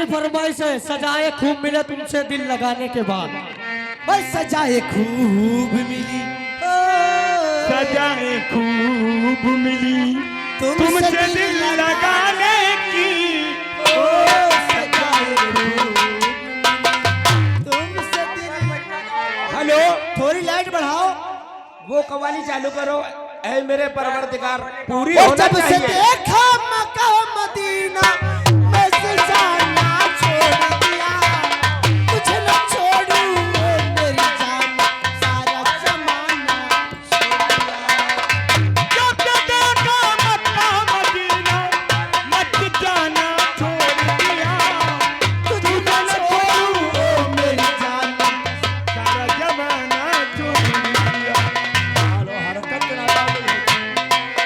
की फरमाइश है, सजाए खूब मिले तुमसे दिल लगाने के बाद। ओए सजाए खूब मिली, सजाएं खूब मिली तुमसे दिल लगाने की। ओ सजाए खूब तुमसे दिल। हेलो, थोड़ी लाइट बढ़ाओ। वो कव्वाली चालू करो। ऐ मेरे परवरदिगार, पूरी और होना जब से चाहिए। देखा मक्का मदीना मैं जाना छोड़ दिया, तुझे न छोड़ू मेरी जान, सारा जमाना जब से देखा मक्का मदीना मत जाना छोड़ दिया, तुझे न छोड़ू मेरी जान, सारा जमाना